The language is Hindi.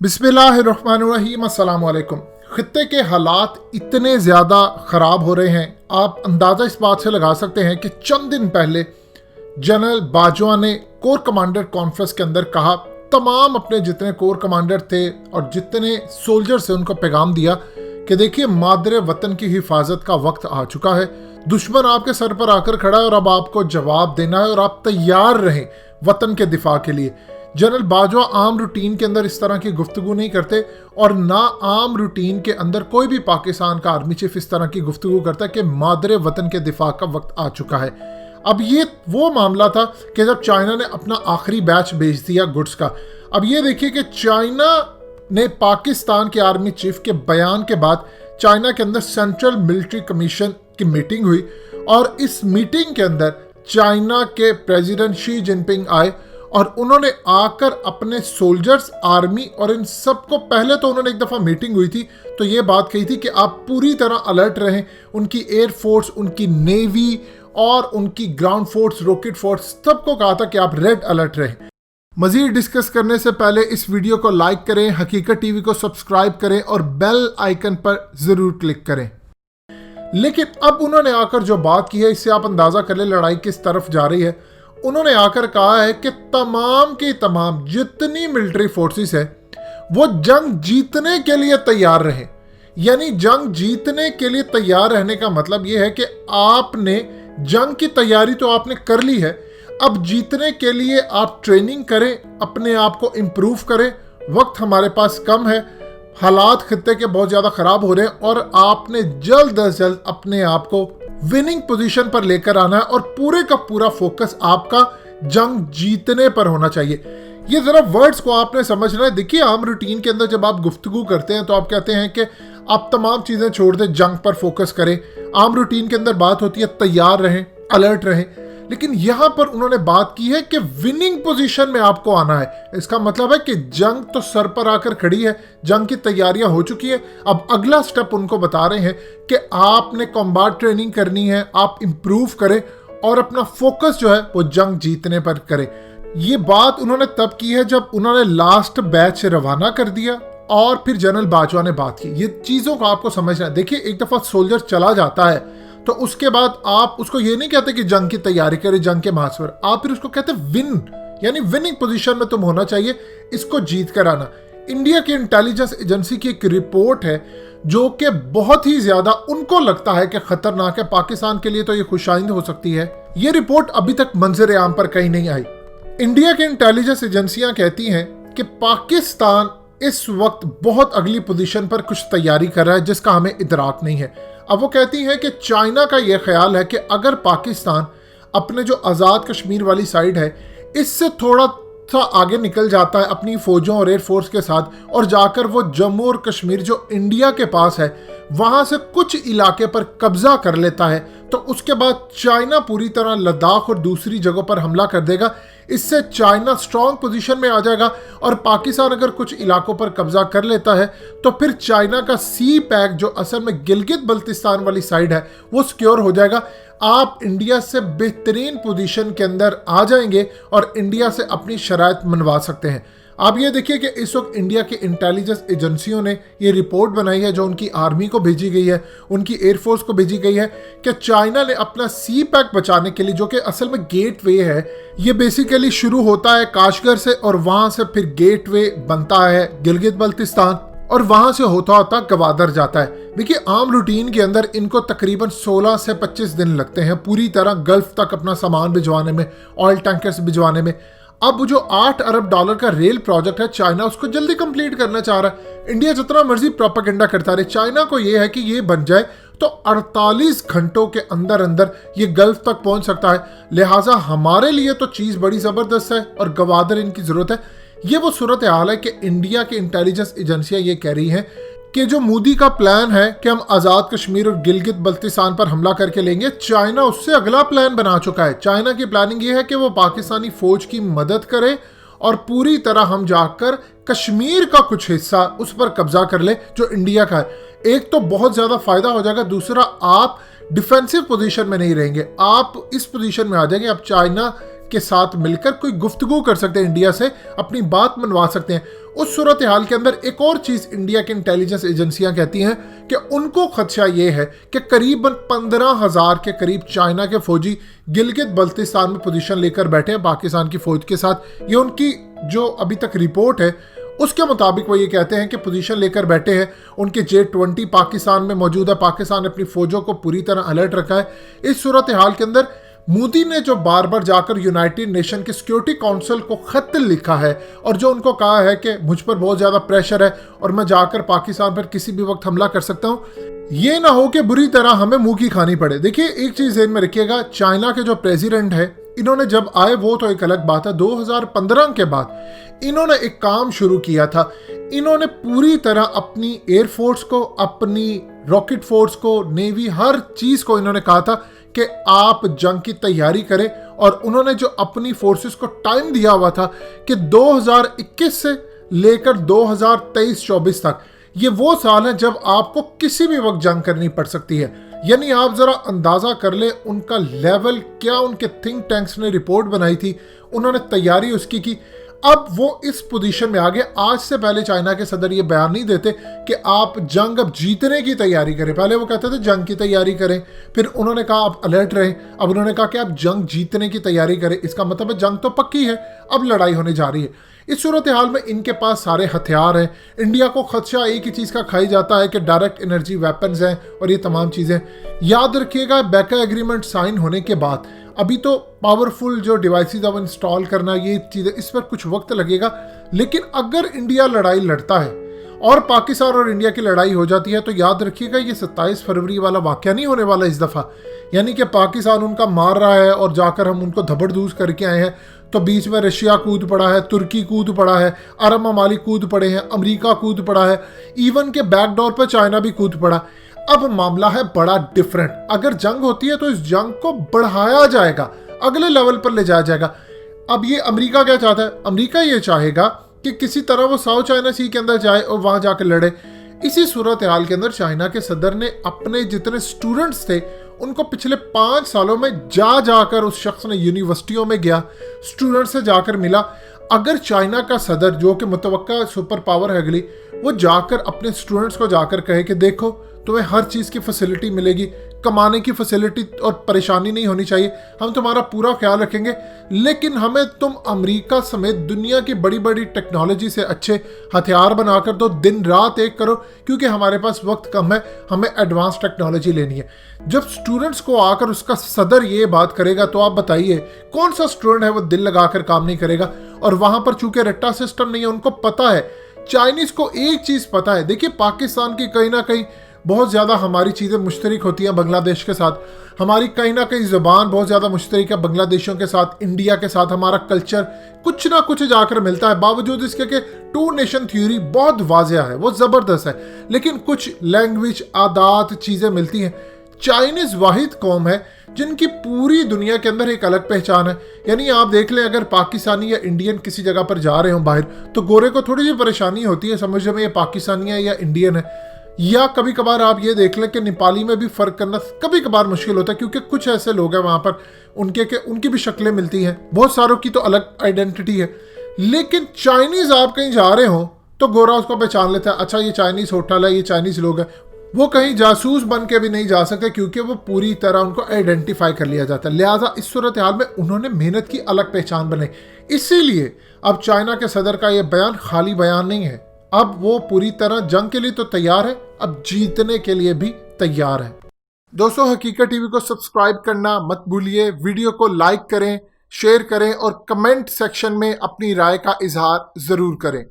बिस्मिल्लाहिर्रहमानिर्रहीम, अस्सलाम वालेकुम। खित्ते के हालात इतने ज़्यादा ख़राब हो रहे हैं, आप अंदाज़ा इस बात से लगा सकते हैं कि चंद दिन पहले जनरल बाजवा ने कोर कमांडर कॉन्फ्रेंस के अंदर कहा, तमाम अपने जितने कोर कमांडर थे और जितने सोल्जर से उनको पैगाम दिया कि देखिए मादरे वतन की हिफाजत का वक्त आ चुका है। दुश्मन आपके सर पर आकर खड़ा है और अब आपको जवाब देना है और आप तैयार रहें वतन के दिफा के लिए। जनरल बाजवा आम रूटीन के अंदर इस तरह की गुफ्तगू नहीं करते और ना आम रूटीन के अंदर कोई भी पाकिस्तान का आर्मी चीफ इस तरह की गुफ्तगू करता है कि मादरे वतन के दिफा का वक्त आ चुका है। अब ये वो मामला था कि जब चाइना ने अपना आखिरी बैच भेज दिया गुड्स का। अब ये देखिए कि चाइना ने पाकिस्तान के आर्मी चीफ के बयान के बाद चाइना के अंदर सेंट्रल मिलिट्री कमीशन की मीटिंग हुई और इस मीटिंग के अंदर चाइना के प्रेसिडेंट शी जिनपिंग आए और उन्होंने आकर अपने सोल्जर्स, आर्मी और इन सबको, पहले तो उन्होंने एक दफ़ा मीटिंग हुई थी तो ये बात कही थी कि आप पूरी तरह अलर्ट रहें। उनकी एयरफोर्स, उनकी नेवी और उनकी ग्राउंड फोर्स, रॉकेट फोर्स, सबको कहा था कि आप रेड अलर्ट रहें। मज़ीद डिस्कस करने से पहले इस वीडियो को लाइक करें, हकीकत टीवी को सब्सक्राइब करें और बेल आइकन पर ज़रूर क्लिक करें। लेकिन अब उन्होंने आकर जो बात की है, इससे आप अंदाज़ा कर लें लड़ाई किस तरफ जा रही है। उन्होंने आकर कहा है कि तमाम की तमाम जितनी मिलिट्री फोर्सेस है वो जंग जीतने के लिए तैयार रहें। यानी जंग जीतने के लिए तैयार रहने का मतलब ये है कि आपने जंग की तैयारी तो आपने कर ली है, अब जीतने के लिए आप ट्रेनिंग करें, अपने आप को इम्प्रूव करें। वक्त हमारे पास कम है, हालात खित्ते के बहुत ज़्यादा ख़राब हो रहे हैं और आपने जल्द अज जल्द अपने आप को विनिंग पोजीशन पर लेकर आना है और पूरे का पूरा फोकस आपका जंग जीतने पर होना चाहिए। ये जरा वर्ड्स को आपने समझना है। देखिए आम रूटीन के अंदर जब आप गुफ्तगू करते हैं तो आप कहते हैं कि आप तमाम चीज़ें छोड़ दें, जंग पर फोकस करें। आम रूटीन के अंदर बात होती है तैयार रहें, अलर्ट रहें। लेकिन यहां पर उन्होंने बात की है कि विनिंग पोजीशन में आपको आना है। इसका मतलब है कि जंग तो सर पर आकर खड़ी है, जंग की तैयारियां हो चुकी है। अब अगला स्टेप उनको बता रहे हैं कि आपने कॉम्बैट ट्रेनिंग करनी है, आप इंप्रूव करें और अपना फोकस जो है वो जंग जीतने पर करें। ये बात उन्होंने तब की है जब उन्होंने लास्ट बैच रवाना कर दिया और फिर जनरल बाजवा ने बात की। ये चीज़ों को आपको समझना है। देखिए एक दफ़ा सोल्जर चला जाता है तो उसके बाद आप उसको ये नहीं कहते कि जंग की तैयारी करे, जंग के महाज पर, आप फिर उसको कहते विन, यानी विनिंग पोजीशन में तुम होना चाहिए, इसको जीत कर आना। इंडिया की इंटेलिजेंस एजेंसी की एक रिपोर्ट है जो कि बहुत ही ज्यादा उनको लगता है कि खतरनाक है। पाकिस्तान के लिए तो ये खुशाइंद हो सकती है। ये रिपोर्ट अभी तक मंजर आम पर कहीं नहीं आई। इंडिया की इंटेलिजेंस एजेंसियां कहती हैं कि पाकिस्तान इस वक्त बहुत अगली पोजीशन पर कुछ तैयारी कर रहा है जिसका हमें इदराक नहीं है। अब वो कहती हैं कि चाइना का ये ख्याल है कि अगर पाकिस्तान अपने जो आज़ाद कश्मीर वाली साइड है इससे थोड़ा सा आगे निकल जाता है अपनी फौजों और एयरफोर्स के साथ और जाकर वो जम्मू और कश्मीर जो इंडिया के पास है वहाँ से कुछ इलाके पर कब्जा कर लेता है तो उसके बाद चाइना पूरी तरह लद्दाख और दूसरी जगहों पर हमला कर देगा। इससे चाइना स्ट्रॉन्ग पोजीशन में आ जाएगा और पाकिस्तान अगर कुछ इलाकों पर कब्जा कर लेता है तो फिर चाइना का सी पैक जो असल में गिलगित बल्तिस्तान वाली साइड है वो सिक्योर हो जाएगा। आप इंडिया से बेहतरीन पोजीशन के अंदर आ जाएंगे और इंडिया से अपनी शराइत मनवा सकते हैं। आप ये देखिए कि इस वक्त इंडिया के इंटेलिजेंस एजेंसियों ने ये रिपोर्ट बनाई है जो उनकी आर्मी को भेजी गई है, उनकी एयरफोर्स को भेजी गई है कि चाइना ने अपना सी पैक बचाने के लिए, जो कि असल में गेट वे है, ये बेसिकली शुरू होता है काशगर से और वहाँ से फिर गेट वे बनता है गिलगित बल्तिस्तान और वहाँ से होता होता गवादर जाता है। देखिए आम रूटीन के अंदर इनको तकरीबन 16 से 25 दिन लगते हैं पूरी तरह गल्फ तक अपना सामान भिजवाने में, ऑयल टैंकर्स भिजवाने में। अब जो $8 अरब का रेल प्रोजेक्ट है चाइना उसको जल्दी कंप्लीट करना चाह रहा है। इंडिया जितना मर्जी प्रोपेगेंडा करता रहे, चाइना को ये है कि ये बन जाए तो 48 घंटों के अंदर अंदर ये गल्फ तक पहुंच सकता है। लिहाजा हमारे लिए तो चीज़ बड़ी ज़बरदस्त है और गवादर इनकी ज़रूरत है। ये वो सूरत हाल है कि इंडिया की इंटेलिजेंस एजेंसियां ये कह रही हैं कि जो मोदी का प्लान है कि हम आज़ाद कश्मीर और गिलगित बल्तिस्तान पर हमला करके लेंगे, चाइना उससे अगला प्लान बना चुका है। चाइना की प्लानिंग ये है कि वो पाकिस्तानी फौज की मदद करे और पूरी तरह हम जाकर कश्मीर का कुछ हिस्सा उस पर कब्जा कर ले जो इंडिया का है। एक तो बहुत ज़्यादा फायदा हो जाएगा, दूसरा आप डिफेंसिव पोजीशन में नहीं रहेंगे, आप इस पोजीशन में आ जाएंगे। अब चाइना के साथ मिलकर कोई गुफ्तगू कर सकते हैं, इंडिया से अपनी बात मनवा सकते हैं। उस सूरत हाल के अंदर एक और चीज इंडिया की इंटेलिजेंस एजेंसियां कहती हैं कि उनको खदशा ये है कि करीबन 15,000 के करीब चाइना के फौजी गिलगित बल्तिस्तान में पोजीशन लेकर बैठे हैं पाकिस्तान की फौज के साथ। ये उनकी जो अभी तक रिपोर्ट है उसके मुताबिक वो ये कहते हैं कि पोजीशन लेकर बैठे हैं। उनके J-20 पाकिस्तान में मौजूद है। पाकिस्तान ने अपनी फौजों को पूरी तरह अलर्ट रखा है। इस सूरत हाल के अंदर मोदी ने जो बार बार जाकर यूनाइटेड नेशन के सिक्योरिटी काउंसिल को खत लिखा है और जो उनको कहा है कि मुझ पर बहुत ज़्यादा प्रेशर है और मैं जाकर पाकिस्तान पर किसी भी वक्त हमला कर सकता हूँ, ये ना हो कि बुरी तरह हमें मुंह की खानी पड़े। देखिए, एक चीज़ ध्यान में रखिएगा, चाइना के जो प्रेसिडेंट है, इन्होंने जब आए वो तो एक अलग बात है। 2015 के बाद इन्होंने एक काम शुरू किया था। इन्होंने पूरी तरह अपनी एयरफोर्स को, अपनी रॉकेट फोर्स को, नेवी, हर चीज़ को इन्होंने कहा था कि आप जंग की तैयारी करें। और उन्होंने जो अपनी फोर्सेस को टाइम दिया हुआ था कि 2021 से लेकर 2023-24 तक, ये वो साल है जब आपको किसी भी वक्त जंग करनी पड़ सकती है। यानी आप जरा अंदाजा कर ले उनका लेवल क्या। उनके थिंक टैंक्स ने रिपोर्ट बनाई थी, उन्होंने तैयारी उसकी की। अब वो इस पोजीशन में आ गए। आज से पहले चाइना के सदर ये बयान नहीं देते कि आप जंग अब जीतने की तैयारी करें। पहले वो कहते थे जंग की तैयारी करें, फिर उन्होंने कहा आप अलर्ट रहें, अब उन्होंने कहा कि आप जंग जीतने की तैयारी करें। इसका मतलब है जंग तो पक्की है, अब लड़ाई होने जा रही है। इस सूरत हाल में इनके पास सारे हथियार हैं। इंडिया को खदशा एक ही चीज़ का खाई जाता है कि डायरेक्ट एनर्जी वेपन्स हैं और ये तमाम चीज़ें। याद रखिएगा, बैका एग्रीमेंट साइन होने के बाद अभी तो पावरफुल जो डिवाइसेस अब इंस्टॉल करना, ये चीज़ें, इस पर कुछ वक्त लगेगा। लेकिन अगर इंडिया लड़ाई लड़ता है और पाकिस्तान और इंडिया की लड़ाई हो जाती है तो याद रखिएगा ये 27 फरवरी वाला वाक़या नहीं होने वाला इस दफ़ा। यानी कि पाकिस्तान उनका मार रहा है और जाकर हम उनको धबड़दूज करके आए हैं, तो बीच में रशिया कूद पड़ा है, तुर्की कूद पड़ा है, अरब ममालिक कूद पड़े हैं, अमेरिका कूद पड़ा है, इवन के बैकडोर पर चाइना भी कूद पड़ा। अब मामला है बड़ा डिफरेंट। अगर जंग होती है तो इस जंग को बढ़ाया जाएगा, अगले लेवल पर ले जाया जाएगा। अब ये अमेरिका क्या चाहता है? अमेरिका ये चाहेगा कि किसी तरह वो साउथ चाइना सी के अंदर जाए और वहां जाकर लड़े। इसी सूरत हाल के अंदर चाइना के सदर ने अपने जितने स्टूडेंट्स थे उनको पिछले 5 सालों में जाकर उस शख्स ने यूनिवर्सिटियों में गया, स्टूडेंट से जाकर मिला। अगर चाइना का सदर, जो कि मुतवक्का सुपर पावर है अगली, वो जाकर अपने स्टूडेंट्स को जाकर कहे कि देखो तुम्हें हर चीज़ की फैसिलिटी मिलेगी, कमाने की फैसिलिटी और परेशानी नहीं होनी चाहिए, हम तुम्हारा पूरा ख्याल रखेंगे, लेकिन हमें तुम अमेरिका समेत दुनिया की बड़ी बड़ी टेक्नोलॉजी से अच्छे हथियार बनाकर दो, दिन रात एक करो, क्योंकि हमारे पास वक्त कम है, हमें एडवांस टेक्नोलॉजी लेनी है। जब स्टूडेंट्स को आकर उसका सदर ये बात करेगा तो आप बताइए कौन सा स्टूडेंट है वो दिल लगाकर काम नहीं करेगा। और वहां पर चूंकि रट्टा सिस्टम नहीं है, उनको पता है, चाइनीज को एक चीज पता है। देखिए, पाकिस्तान की कहीं ना कहीं बहुत ज़्यादा हमारी चीज़ें मुश्तरक होती हैं बांग्लादेश के साथ, हमारी कहीं ना कहीं ज़ुबान बहुत ज़्यादा मुश्तरक है बांग्लादेशियों के साथ, इंडिया के साथ हमारा कल्चर कुछ ना कुछ जाकर मिलता है। बावजूद इसके कि 2 नेशन थ्योरी बहुत वाज़ेह है, वो ज़बरदस्त है, लेकिन कुछ लैंग्वेज, आदात, चीज़ें मिलती हैं। चाइनीज़ वाहिद कौम है जिनकी पूरी दुनिया के अंदर एक अलग पहचान है। यानी आप देख लें, अगर पाकिस्तानी या इंडियन किसी जगह पर जा रहे हो बाहर, तो गोरे को थोड़ी सी परेशानी होती है समझने में ये पाकिस्तानी है या इंडियन है। या कभी कभार आप ये देख लें कि नेपाली में भी फ़र्क करना कभी कभार मुश्किल होता है, क्योंकि कुछ ऐसे लोग हैं वहाँ पर उनकी भी शक्लें मिलती हैं, बहुत सारों की तो अलग आइडेंटिटी है। लेकिन चाइनीज़ आप कहीं जा रहे हो तो गोरा उसको पहचान लेता है, अच्छा ये चाइनीज़ होटल है, ये चाइनीज़ लोग हैं। वो कहीं जासूस बन के भी नहीं जा सकते, क्योंकि वो पूरी तरह उनको आइडेंटिफाई कर लिया जाता है। लिहाजा इस सूरत हाल में उन्होंने मेहनत की अलग पहचान बनाई। इसीलिए अब चाइना के सदर का ये बयान खाली बयान नहीं है, अब वो पूरी तरह जंग के लिए तो तैयार है, अब जीतने के लिए भी तैयार है। दोस्तों, हकीकत टीवी को सब्सक्राइब करना मत भूलिए, वीडियो को लाइक करें, शेयर करें और कमेंट सेक्शन में अपनी राय का इजहार ज़रूर करें।